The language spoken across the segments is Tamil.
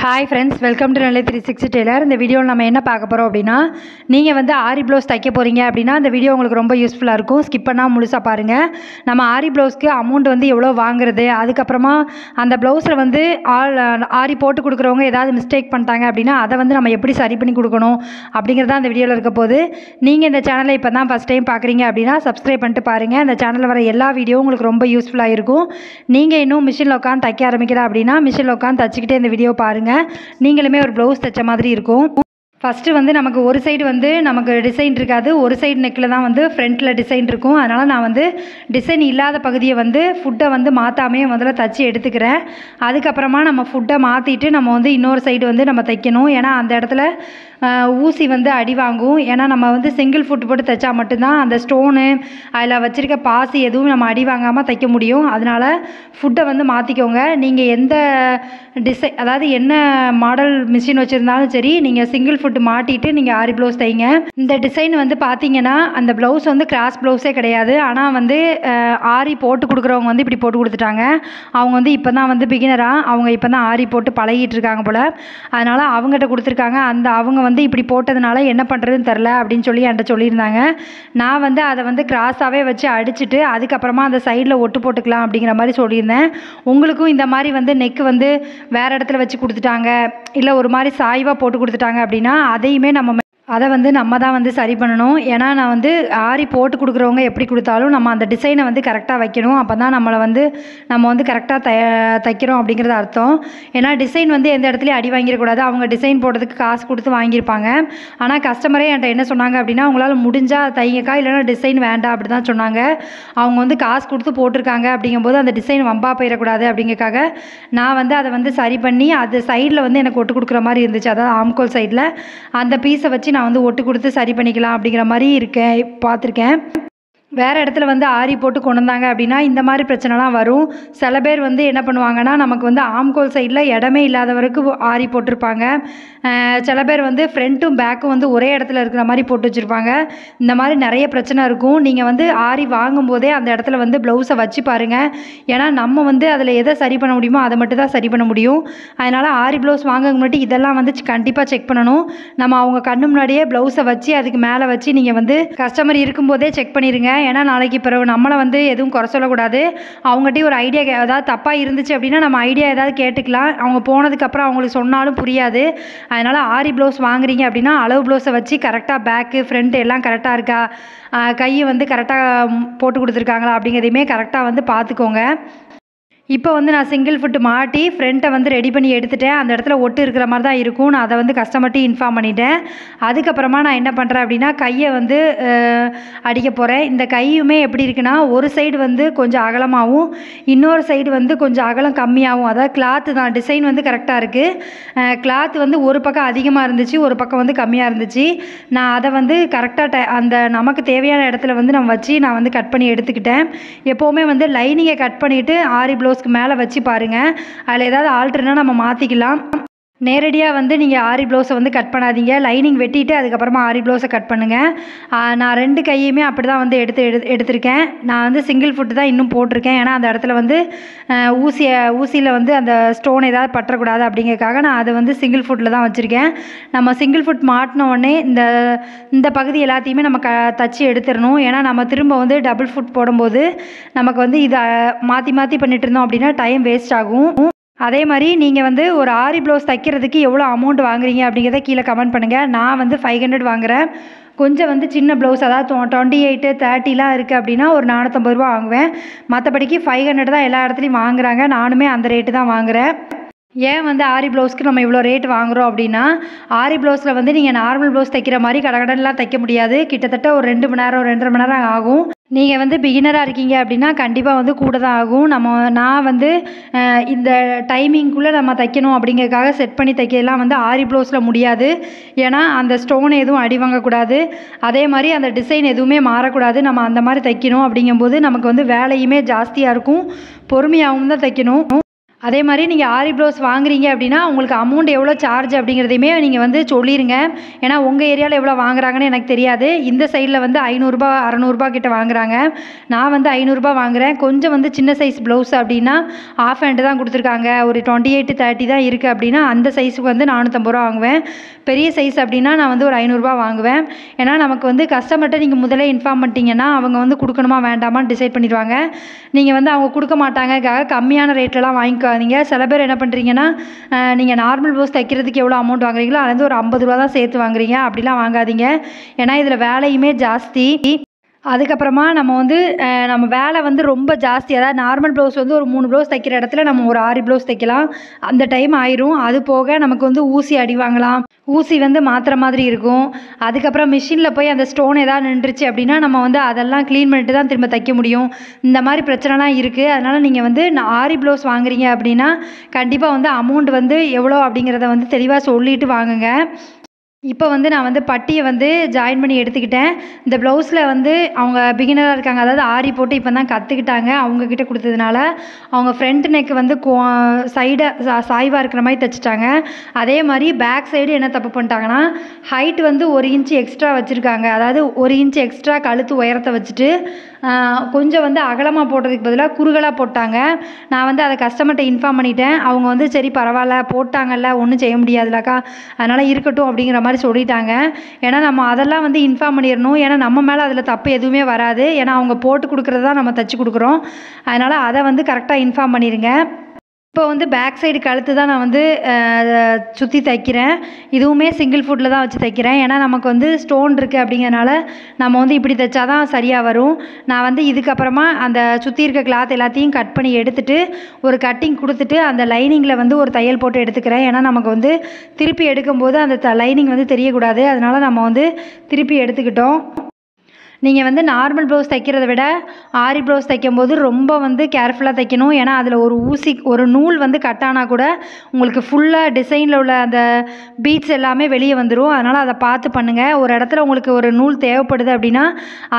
Hi friends, welcome to Nellai 360 tailor. இந்த வீடியோவில் நம்ம என்ன பார்க்க போகிறோம் அப்படின்னா, நீங்கள் வந்து ஆரி ப்ளவுஸ் தைக்க போகிறீங்க அப்படின்னா இந்த வீடியோ உங்களுக்கு ரொம்ப யூஸ்ஃபுல்லாக இருக்கும். ஸ்கிப் பண்ணால் முழுசாக பாருங்கள். நம்ம ஆரி ப்ளவுஸ்க்கு அமௌண்ட் வந்து எவ்வளோ வாங்குறது, அதுக்கப்புறமா அந்த ப்ளவுஸில் வந்து ஆரி போட்டு கொடுக்குறவங்க ஏதாவது மிஸ்டேக் பண்ணிட்டாங்க அப்படின்னா அதை வந்து நம்ம எப்படி சரி பண்ணி கொடுக்கணும் அப்படிங்கிறது தான் இந்த வீடியோவில் இருக்க போது. நீங்கள் இந்த சேனலை இப்போ தான் ஃபஸ்ட் டைம் பார்க்குறீங்க அப்படின்னா சப்ஸ்கிரைப் பண்ணிட்டு பாருங்கள். இந்த சேனலில் வர எல்லா வீடியோவும் உங்களுக்கு ரொம்ப யூஸ்ஃபுல்லாக இருக்கும். நீங்கள் இன்னும் மிஷினில் உட்காந்து தைக்க ஆரம்பிக்கிறா அப்படின்னா மிஷினில் உட்காந்து தச்சுக்கிட்டே இந்த வீடியோ பாருங்கள். நீங்களுமே ஒரு ப்ளவுஸ் தைச்ச மாதிரி இருக்கும். ஃபஸ்ட்டு வந்து நமக்கு ஒரு சைடு வந்து நமக்கு டிசைன் இருக்காது, ஒரு சைடு நெக்கில் தான் வந்து ஃப்ரண்ட்டில் டிசைன் இருக்கும். அதனால் நான் வந்து டிசைன் இல்லாத பகுதியை வந்து ஃபுட்டை வந்து மாற்றாமே முதல்ல தச்சு எடுத்துக்கிறேன். அதுக்கப்புறமா நம்ம ஃபுட்டை மாற்றிட்டு நம்ம வந்து இன்னொரு சைடு வந்து நம்ம தைக்கணும். ஏன்னா அந்த இடத்துல ஊசி வந்து அடி வாங்கும். ஏன்னா நம்ம வந்து சிங்கிள் ஃபுட் போட்டு தைச்சா மட்டும்தான் அந்த ஸ்டோனு அதில் வச்சுருக்க பாசி எதுவும் நம்ம அடி வாங்காமல் தைக்க முடியும். அதனால் ஃபுட்டை வந்து மாற்றிக்கோங்க. நீங்கள் எந்த அதாவது என்ன மாடல் மிஷின் வச்சுருந்தாலும் சரி, நீங்கள் சிங்கிள் ஃபுட்டு மாட்டிட்டு நீங்கள் ஆரி ப்ளவுஸ் தைங்க. இந்த டிசைன் வந்து பார்த்தீங்கன்னா அந்த ப்ளவுஸ் வந்து கிராஸ் ப்ளவுஸே கிடையாது. ஆனால் வந்து ஆரி போட்டு கொடுக்குறவங்க வந்து இப்படி போட்டு கொடுத்துட்டாங்க. அவங்க வந்து இப்போ தான் வந்து பிகினராக அவங்க இப்போ தான் ஆரி போட்டு பழகிட்டு இருக்காங்க போல். அதனால் அவங்ககிட்ட கொடுத்துருக்காங்க. அவங்க வந்து இப்படி போட்டதுனால என்ன பண்ணுறதுன்னு தெரில அப்படின்னு சொல்லி என்கிட்ட சொல்லியிருந்தாங்க. நான் வந்து அதை வந்து கிராஸாகவே வச்சு அடிச்சுட்டு அதுக்கப்புறமா அந்த சைடில் ஒட்டு போட்டுக்கலாம் அப்படிங்கிற மாதிரி சொல்லியிருந்தேன். உங்களுக்கும் இந்த மாதிரி வந்து நெக்கு வந்து வேறு இடத்துல வச்சு கொடுத்துட்டாங்க, இல்லை ஒரு மாதிரி சாய்வாக போட்டு கொடுத்துட்டாங்க அப்படின்னா அதையுமே அதை வந்து நம்ம தான் வந்து சரி பண்ணணும். ஏன்னா நான் வந்து ஆரி போட்டு கொடுக்குறவங்க எப்படி கொடுத்தாலும் நம்ம அந்த டிசைனை வந்து கரெக்டாக வைக்கணும். அப்போ தான் நம்ம வந்து கரெக்டாக தைக்கிறோம் அப்படிங்கிறது அர்த்தம். ஏன்னா டிசைன் வந்து எந்த இடத்துலையும் அடி வாங்கிடக்கூடாது. அவங்க டிசைன் போடுறதுக்கு காசு கொடுத்து வாங்கியிருப்பாங்க. ஆனால் கஸ்டமரே என்கிட்ட என்ன சொன்னாங்க அப்படின்னா, உங்களால் முடிஞ்சால் தைங்கக்கா, இல்லைன்னா டிசைன் வேண்டாம் அப்படி தான் சொன்னாங்க. அவங்க வந்து காசு கொடுத்து போட்டிருக்காங்க அப்படிங்கும்போது அந்த டிசைன் வம்பா போயிடக்கூடாது அப்படிங்கிறக்காக நான் வந்து அதை வந்து சரி பண்ணி அது சைடில் வந்து எனக்கு ஒட்டு கொடுக்குற மாதிரி இருந்துச்சு. அதாவது ஆம்கோல் சைடில் அந்த பீஸை வச்சு நான் வந்து ஒட்டு கொடுத்து சரி பண்ணிக்கலாம் அப்படிங்கிற மாதிரி பார்த்துருக்கேன். வேறு இடத்துல வந்து ஆரி போட்டு கொண்டு வந்தாங்க அப்படின்னா இந்த மாதிரி பிரச்சனைலாம் வரும். சில பேர் வந்து என்ன பண்ணுவாங்கன்னா, நமக்கு வந்து ஆம்கோல் சைடில் இடமே இல்லாதவருக்கு ஆரி போட்டிருப்பாங்க. சில பேர் வந்து ஃப்ரண்ட்டும் பேக்கும் வந்து ஒரே இடத்துல இருக்கிற மாதிரி போட்டு வச்சுருப்பாங்க. இந்த மாதிரி நிறைய பிரச்சனை இருக்கும். நீங்கள் வந்து ஆரி வாங்கும்போதே அந்த இடத்துல வந்து ப்ளவுஸை வச்சு பாருங்கள். ஏன்னா நம்ம வந்து அதில் எதை சரி பண்ண முடியுமோ அதை மட்டும் தான் சரி பண்ண முடியும். அதனால் ஆரி ப்ளவுஸ் வாங்க முன்னாடி இதெல்லாம் வந்து கண்டிப்பாக செக் பண்ணணும். நம்ம அவங்க கண்ணு முன்னாடியே ப்ளவுஸை வச்சு அதுக்கு மேலே வச்சு நீங்கள் வந்து கஸ்டமர் இருக்கும்போதே செக் பண்ணிடுங்க. ஏன்னா நாளைக்கு பிறகு நம்மளை வந்து எதுவும் குறை சொல்லக்கூடாது. அவங்ககிட்ட ஒரு ஐடியா ஏதாவது தப்பாக இருந்துச்சு அப்படின்னா நம்ம ஐடியா ஏதாவது கேட்டுக்கலாம். அவங்க போனதுக்கப்புறம் அவங்களுக்கு சொன்னாலும் புரியாது. அதனால் ஆரி ப்ளவுஸ் வாங்குறீங்க அப்படின்னா அளவு ப்ளவுஸை வச்சு கரெக்டாக பேக்கு ஃப்ரண்ட் எல்லாம் கரெக்டாக இருக்கா, கையை வந்து கரெக்டாக போட்டு கொடுத்துருக்காங்களா அப்படிங்கிறதையுமே கரெக்டாக வந்து பார்த்துக்கோங்க. இப்போ வந்து நான் சிங்கிள் ஃபுட்டு மாட்டி ஃப்ரண்ட்டை வந்து ரெடி பண்ணி எடுத்துட்டேன். அந்த இடத்துல ஒட்டு இருக்கிற மாதிரி தான் இருக்கும். நான் அதை வந்து கஸ்டமர்கிட்ட இன்ஃபார்ம் பண்ணிட்டேன். அதுக்கப்புறமா நான் என்ன பண்ணுறேன் அப்படின்னா, கையை வந்து அடிக்க போகிறேன். இந்த கையுமே எப்படி இருக்குன்னா, ஒரு சைடு வந்து கொஞ்சம் அகலமாகவும் இன்னொரு சைடு வந்து கொஞ்சம் அகலம் கம்மியாகவும், அதாவது கிளாத்து தான் டிசைன் வந்து கரெக்டாக இருக்குது. கிளாத் வந்து ஒரு பக்கம் அதிகமாக இருந்துச்சு, ஒரு பக்கம் வந்து கம்மியாக இருந்துச்சு. நான் அதை வந்து கரெக்டாக அந்த நமக்கு தேவையான இடத்துல வந்து நம்ம வச்சு நான் வந்து கட் பண்ணி எடுத்துக்கிட்டேன். எப்போவுமே வந்து லைனிங்கை கட் பண்ணிவிட்டு ஆரி ப்ளவுஸ் மேலே வச்சு பாருங்கள். அதில் ஏதாவது ஆல்ட்ருனா நம்ம மாற்றிக்கலாம். நேரடியாக வந்து நீங்கள் ஆரி ப்ளவுஸை வந்து கட் பண்ணாதீங்க. லைனிங் வெட்டிட்டு அதுக்கப்புறமா ஆரி ப்ளவுஸை கட் பண்ணுங்கள். நான் 2 கையுமே அப்படி தான் வந்து எடுத்திருக்கேன். நான் வந்து சிங்கிள் ஃபுட்டு தான் இன்னும் போட்டிருக்கேன். ஏன்னா அந்த இடத்துல வந்து ஊசியில் வந்து அந்த ஸ்டோன் ஏதாவது பற்றக்கூடாது அப்படிங்கிறதுக்காக நான் அதை வந்து சிங்கிள் ஃபுட்டில் தான் வச்சுருக்கேன். நம்ம சிங்கிள் ஃபுட் மாட்டின உடனே இந்த பகுதி எல்லாத்தையுமே நம்ம தச்சு எடுத்துடணும். ஏன்னா நம்ம திரும்ப வந்து டபுள் ஃபுட் போடும்போது நமக்கு வந்து இதை மாற்றி பண்ணிட்டு இருந்தோம் அப்படின்னா டைம் வேஸ்ட் ஆகும். அதே மாதிரி நீங்கள் வந்து ஒரு ஆரி ப்ளவுஸ் தைக்கிறதுக்கு எவ்வளோ அமௌண்ட் வாங்குறீங்க அப்படிங்கிறத கீழே கமெண்ட் பண்ணுங்கள். நான் வந்து 500 வாங்குகிறேன். கொஞ்சம் வந்து சின்ன ப்ளவுஸ் அதாவது 28, 30லாம் இருக்குது அப்படின்னா ஒரு 450 ரூபா வாங்குவேன். மற்றபடிக்கு 500 தான் எல்லா இடத்துலையும் வாங்குகிறாங்க. நானுமே அந்த ரேட்டு தான் வாங்குகிறேன். ஏன் வந்து ஆரி ப்ளவுஸ்க்கு நம்ம இவ்வளோ ரேட் வாங்குகிறோம் அப்படின்னா, ஆரி ப்ளவுஸில் வந்து நீங்கள் நார்மல் ப்ளவுஸ் தைக்கிற மாதிரி கடகடன்லாம் தைக்க முடியாது. கிட்டத்தட்ட ஒரு 2 மணி நேரம் 2.5 மணி நேரம் ஆகும். நீங்கள் வந்து பிகினராக இருக்கீங்க அப்படின்னா கண்டிப்பாக வந்து கூட தான் ஆகும். நான் வந்து இந்த டைமிங்குள்ளே நம்ம தைக்கணும் அப்படிங்கிறதுக்காக செட் பண்ணி தைக்கலாம் வந்து ஆரி ப்ளவுஸில் முடியாது. ஏன்னா அந்த ஸ்டோன் எதுவும் அடி வாங்கக்கூடாது, அதே மாதிரி அந்த டிசைன் எதுவுமே மாறக்கூடாது. நம்ம அந்த மாதிரி தைக்கணும் அப்படிங்கும்போது நமக்கு வந்து வேலையுமே ஜாஸ்தியாக இருக்கும், பொறுமையாகவும் தான் தைக்கணும். அதே மாதிரி நீங்கள் ஆரி ப்ளவுஸ் வாங்குறீங்க அப்படின்னா உங்களுக்கு அமௌண்ட் எவ்வளோ சார்ஜ் அப்படிங்கிறதையுமே நீங்கள் வந்து சொல்லிடுங்க. ஏன்னா உங்கள் ஏரியாவில் எவ்வளோ வாங்குறாங்கன்னு எனக்கு தெரியாது. இந்த சைடில் வந்து 500 600 கிட்ட வாங்குறாங்க. நான் வந்து 500 வாங்குகிறேன். கொஞ்சம் வந்து சின்ன சைஸ் ப்ளவுஸ் அப்படின்னா ஆஃப் ஹேண்டு தான் கொடுத்துருக்காங்க. ஒரு 28 30 தான் இருக்குது அப்படின்னா அந்த சைஸுக்கு வந்து 450 வாங்குவேன். பெரிய சைஸ் அப்படின்னா நான் வந்து ஒரு 500 வாங்குவேன். ஏன்னா நமக்கு வந்து கஸ்டமர்கிட்ட நீங்கள் முதலே இன்ஃபார்ம் பண்ணிட்டீங்கன்னா அவங்க வந்து கொடுக்கணுமா வேண்டாமான்னு டிசைட் பண்ணிடுவாங்க. நீங்கள் வந்து அவங்க கொடுக்க மாட்டாங்க கம்மியான ரேட்லலாம் வாங்கிக்காதீங்க. சில பேர் என்ன பண்ணுறீங்கன்னா நீங்கள் நார்மல் ப்ளவுஸ் தைக்கிறதுக்கு எவ்வளோ அமௌண்ட் வாங்குறீங்களோ அதுலேருந்து ஒரு 50 தான் சேர்த்து வாங்குறீங்க. அப்படிலாம் வாங்காதீங்க. ஏன்னா இதில் வேலையுமே ஜாஸ்தி. அதுக்கப்புறமா நம்ம வந்து நம்ம வேலை வந்து ரொம்ப ஜாஸ்தி. அதாவது நார்மல் ப்ளவுஸ் வந்து ஒரு 3 ப்ளவுஸ் தைக்கிற இடத்துல நம்ம ஒரு 6 ப்ளவுஸ் தைக்கலாம். அந்த டைம் ஆயிரும். அது போக நமக்கு வந்து ஊசி அடி வாங்கலாம். ஊசி வந்து மாற்றுற மாதிரி இருக்கும். அதுக்கப்புறம் மிஷினில் போய் அந்த ஸ்டோன் எதாவது நின்றுச்சு அப்படின்னா நம்ம வந்து அதெல்லாம் க்ளீன் பண்ணிட்டு தான் திரும்ப தைக்க முடியும். இந்த மாதிரி பிரச்சனைலாம் இருக்குது. அதனால் நீங்கள் வந்து ஆரி ப்ளவுஸ் வாங்குறீங்க அப்படின்னா கண்டிப்பாக வந்து அமௌண்ட் வந்து எவ்வளோ அப்படிங்கிறத வந்து தெளிவாக சொல்லிவிட்டு வாங்குங்க. இப்போ வந்து நான் வந்து பட்டியை வந்து ஜாயின் பண்ணி எடுத்துக்கிட்டேன். இந்த ப்ளவுஸில் வந்து அவங்க பிகினராக இருக்காங்க. அதாவது ஆரி போட்டு இப்போ தான் கற்றுக்கிட்டாங்க. அவங்கக்கிட்ட கொடுத்ததுனால அவங்க ஃப்ரண்ட் நெக் வந்து சைடை சாய்வாக இருக்கிற மாதிரி தைச்சிட்டாங்க. அதே மாதிரி பேக் சைடு என்ன தப்பு பண்ணிட்டாங்கன்னா ஹைட் வந்து 1 இன்ச்சு எக்ஸ்ட்ரா வச்சுருக்காங்க. அதாவது 1 இன்ச்சு எக்ஸ்ட்ரா கழுத்து உயரத்தை வச்சுட்டு கொஞ்சம் வந்து அகலமாக போட்டதுக்கு பதிலாக குறுகலாக போட்டாங்க. நான் வந்து அதை கஸ்டமர்கிட்ட இன்ஃபார்ம் பண்ணிட்டேன். அவங்க வந்து சரி பரவாயில்ல போட்டாங்கல்ல ஒன்றும் செய்ய முடியாதுலக்கா அதனால் இருக்கட்டும் அப்படிங்கிற மாதிரி சொல்லிட்டாங்க. ஏன்னா நம்ம அதெல்லாம் வந்து இன்ஃபார்ம் பண்ணிடணும். ஏன்னா நம்ம மேலே அதில் தப்பு எதுவுமே வராது. ஏன்னா அவங்க போட்டு கொடுக்குறது தான் நம்ம தைச்சி கொடுக்குறோம். அதனால் அதை வந்து கரெக்டாக இன்ஃபார்ம் பண்ணிடுங்க. இப்போ வந்து பேக் சைடு கழுத்து தான் நான் வந்து சுற்றி தைக்கிறேன். இதுவுமே சிங்கிள் ஃபுட்டில் தான் வச்சு தைக்கிறேன். ஏன்னா நமக்கு வந்து ஸ்டோன் இருக்குது அப்படிங்கிறனால நம்ம வந்து இப்படி தைச்சா தான் சரியாக வரும். நான் வந்து இதுக்கப்புறமா அந்த சுற்றி இருக்க கிளாத் எல்லாத்தையும் கட் பண்ணி எடுத்துகிட்டு ஒரு கட்டிங் கொடுத்துட்டு அந்த லைனிங்கில் வந்து ஒரு தையல் போட்டு எடுத்துக்கிறேன். ஏன்னா நமக்கு வந்து திருப்பி எடுக்கும்போது அந்த லைனிங் வந்து தெரியக்கூடாது. அதனால் நம்ம வந்து திருப்பி எடுத்துக்கிட்டோம். நீங்கள் வந்து நார்மல் ப்ளவுஸ் தைக்கிறத விட ஆரி ப்ளவுஸ் தைக்கும்போது ரொம்ப வந்து கேர்ஃபுல்லாக தைக்கணும். ஏன்னா அதில் ஒரு நூல் வந்து கட் ஆனால் கூட உங்களுக்கு ஃபுல்லாக டிசைனில் உள்ள அந்த பீட்ஸ் எல்லாமே வெளியே வந்துடும். அதனால் அதை பார்த்து பண்ணுங்கள். ஒரு இடத்துல உங்களுக்கு ஒரு நூல் தேவைப்படுது அப்படின்னா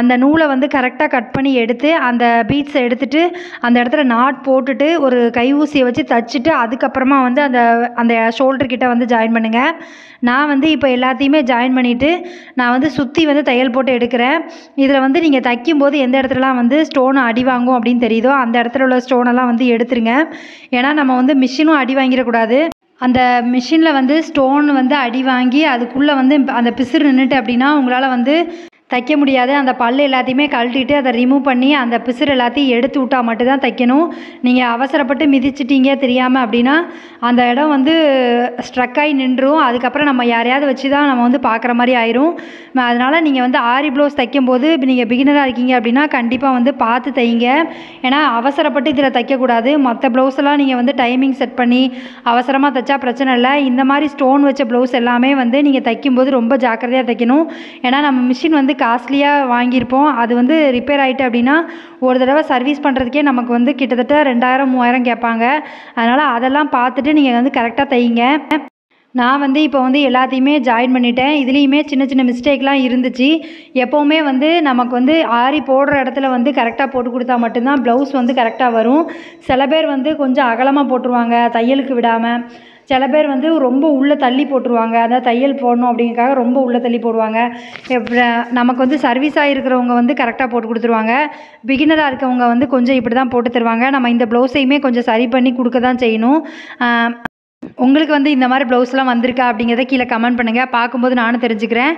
அந்த நூலை வந்து கரெக்டாக கட் பண்ணி எடுத்து அந்த பீட்ஸை எடுத்துகிட்டு அந்த இடத்துல நாட் போட்டுட்டு ஒரு கை ஊசியை வச்சு தைச்சிட்டு அதுக்கப்புறமா வந்து அந்த ஷோல்டர்கிட்ட வந்து ஜாயின் பண்ணுங்கள். நான் வந்து இப்போ எல்லாத்தையுமே ஜாயின் பண்ணிவிட்டு நான் வந்து சுற்றி வந்து தையல் போட்டு எடுக்கிறேன். இதில் வந்து நீங்கள் தைக்கும்போது எந்த இடத்துலலாம் வந்து ஸ்டோன் அடி வாங்கும் அப்படின்னு தெரியுதோ அந்த இடத்துல உள்ள ஸ்டோனெல்லாம் வந்து எடுத்துருங்க. ஏன்னா நம்ம வந்து மிஷினும் அடி வாங்கிடக்கூடாது. அந்த மிஷினில் வந்து ஸ்டோன் வந்து அடி வாங்கி அதுக்குள்ளே வந்து அந்த பிசுறு நின்றுட்டு அப்படின்னா உங்களால் வந்து தைக்க முடியாது. அந்த பல் எல்லாத்தையுமே கழட்டிட்டு அதை ரிமூவ் பண்ணி அந்த பிசுறு எல்லாத்தையும் எடுத்து விட்டால் மட்டும்தான் தைக்கணும். நீங்கள் அவசரப்பட்டு மிதிச்சிட்டிங்க தெரியாமல் அப்படின்னா அந்த இடம் வந்து ஸ்ட்ரக் ஆகி நின்றும். அதுக்கப்புறம் நம்ம யாரையாவது வச்சு தான் நம்ம வந்து பார்க்குற மாதிரி ஆயிரும். அதனால் நீங்கள் வந்து ஆரி ப்ளவுஸ் தைக்கும்போது நீங்கள் பிகினராக இருக்கீங்க அப்படின்னா கண்டிப்பாக வந்து பார்த்து தைங்க. ஏன்னா அவசரப்பட்டு இதில் தைக்கக்கூடாது. மற்ற ப்ளவுஸெல்லாம் நீங்கள் வந்து டைமிங் செட் பண்ணி அவசரமாக தைச்சா பிரச்சனை இல்லை. இந்த மாதிரி ஸ்டோன் வச்ச ப்ளவுஸ் எல்லாமே வந்து நீங்கள் தைக்கும்போது ரொம்ப ஜாக்கிரதையாக தைக்கணும். ஏன்னா நம்ம மிஷின் வந்து காஸ்ட்லியாக வாங்கியிருப்போம். அது வந்து ரிப்பேர் ஆகிட்டு அப்படின்னா ஒரு தடவை சர்வீஸ் பண்ணுறதுக்கே நமக்கு வந்து கிட்டத்தட்ட 2000 3000 கேட்பாங்க. அதனால் அதெல்லாம் பார்த்துட்டு நீங்கள் வந்து கரெக்டாக தைங்க. நான் வந்து இப்போ வந்து எல்லாத்தையுமே ஜாயின் பண்ணிட்டேன். இதுலேயுமே சின்ன சின்ன மிஸ்டேக்லாம் இருந்துச்சு. எப்போவுமே வந்து நமக்கு வந்து ஆரி போடுற இடத்துல வந்து கரெக்டாக போட்டு கொடுத்தா மட்டும்தான் ப்ளவுஸ் வந்து கரெக்டாக வரும். சில பேர் வந்து கொஞ்சம் அகலமாக போட்டுருவாங்க தையலுக்கு விடாமல். சில பேர் வந்து ரொம்ப உள்ளே தள்ளி போட்டுருவாங்க. அதாவது தையல் போடணும் அப்படிங்கிறக்காக ரொம்ப உள்ளே தள்ளி போடுவாங்க. நமக்கு வந்து சர்வீஸ் ஆகிருக்கிறவங்க வந்து கரெக்டாக போட்டு கொடுத்துருவாங்க. பிகினராக இருக்கவங்க வந்து கொஞ்சம் இப்படி தான் போட்டு தருவாங்க. நம்ம இந்த ப்ளவுஸையுமே கொஞ்சம் சரி பண்ணி கொடுக்க தான் செய்யணும். உங்களுக்கு வந்து இந்த மாதிரி ப்ளவுஸ்லாம் வந்திருக்கா அப்படிங்கிறத கீழே கமெண்ட் பண்ணுங்கள். பார்க்கும்போது நானும் தெரிஞ்சுக்கிறேன்.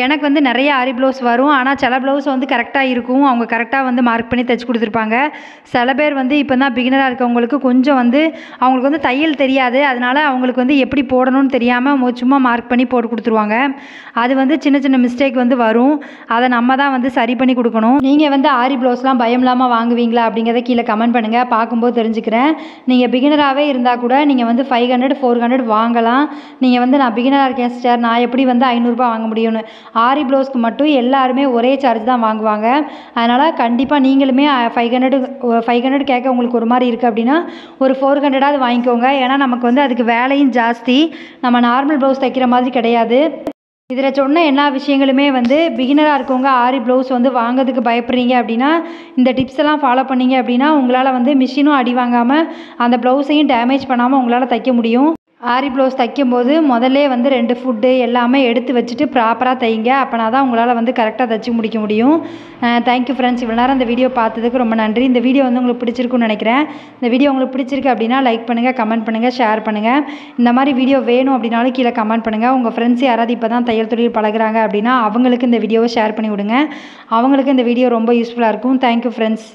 எனக்கு வந்து நிறைய ஆரி ப்ளவுஸ் வரும். ஆனால் சில ப்ளவுஸ் வந்து கரெக்டாக இருக்கும். அவங்க கரெக்டாக வந்து மார்க் பண்ணி தைச்சி கொடுத்துருப்பாங்க. சில பேர் வந்து இப்போ தான் பிகினராக இருக்கவங்களுக்கு கொஞ்சம் வந்து அவங்களுக்கு வந்து தையல் தெரியாது. அதனால் அவங்களுக்கு வந்து எப்படி போடணும்னு தெரியாமல் சும்மா மார்க் பண்ணி போட்டு கொடுத்துருவாங்க. அது வந்து சின்ன சின்ன மிஸ்டேக் வந்து வரும். அதை நம்ம தான் வந்து சரி பண்ணி கொடுக்கணும். நீங்கள் வந்து ஆரி ப்ளவுஸ்லாம் பயம் இல்லாமல் வாங்குவீங்களா அப்படிங்கிறத கீழே கமெண்ட் பண்ணுங்கள். பார்க்கும்போது தெரிஞ்சுக்கிறேன். நீங்கள் பிகினராகவே இருந்தால் கூட நீங்கள் வந்து 500 400 வாங்கலாம். நீங்கள் வந்து நான் பிகினராக இருக்கேன் சிஸ்டர், நான் எப்படி வந்து 500 வாங்க முடியும்னு. ஆரி ப்ளவுஸ்க்கு மட்டும் எல்லாருமே ஒரே சார்ஜ் தான் வாங்குவாங்க. அதனால் கண்டிப்பாக நீங்களுமே 500 கேட்க உங்களுக்கு ஒரு மாதிரி இருக்குது அப்படின்னா ஒரு 400 வாங்கிக்கோங்க. ஏன்னா நமக்கு வந்து அதுக்கு வேலையும் ஜாஸ்தி. நம்ம நார்மல் ப்ளவுஸ் தைக்கிற மாதிரி கிடையாது. இதில் சொன்ன எல்லா விஷயங்களுமே வந்து பிகினராக இருக்கவங்க ஆரி ப்ளவுஸ் வந்து வாங்கிறதுக்கு பயப்படுறீங்க அப்படின்னா இந்த டிப்ஸ் எல்லாம் ஃபாலோ பண்ணீங்க அப்படின்னா உங்களால் வந்து மிஷினும் அடி வாங்காமல் அந்த ப்ளவுஸையும் டேமேஜ் பண்ணாமல் உங்களால் தைக்க முடியும். ஆரி ப்ளவுஸ் தைக்கும்போது முதல்லே வந்து 2 ஃபுட்டு எல்லாமே எடுத்து வச்சுட்டு ப்ராப்பராக தைங்க. அப்போனா தான் உங்களால் வந்து கரெக்டாக தைச்சி முடிக்க முடியும். Thank you friends. இவ்வளோ நேரம் இந்த வீடியோ பார்த்ததுக்கு ரொம்ப நன்றி. இந்த வீடியோ வந்து உங்களுக்கு பிடிச்சிருக்குன்னு நினைக்கிறேன். இந்த வீடியோ உங்களுக்கு பிடிச்சிருக்கு அப்படின்னா லைக் பண்ணுங்கள், கமெண்ட் பண்ணுங்கள், ஷேர் பண்ணுங்கள். இந்த மாதிரி வீடியோ வேணும் அப்படின்னாலும் கீழே கமெண்ட் பண்ணுங்கள். உங்கள் ஃப்ரெண்ட்ஸ் யாராவது இப்போ தான் தையல் தொழில் பழகுறாங்க அப்படின்னா அவங்களுக்கு இந்த வீடியோவை ஷேர் பண்ணி விடுங்க. அவங்களுக்கு இந்த வீடியோ ரொம்ப யூஸ்ஃபுல்லாக இருக்கும். Thank you friends.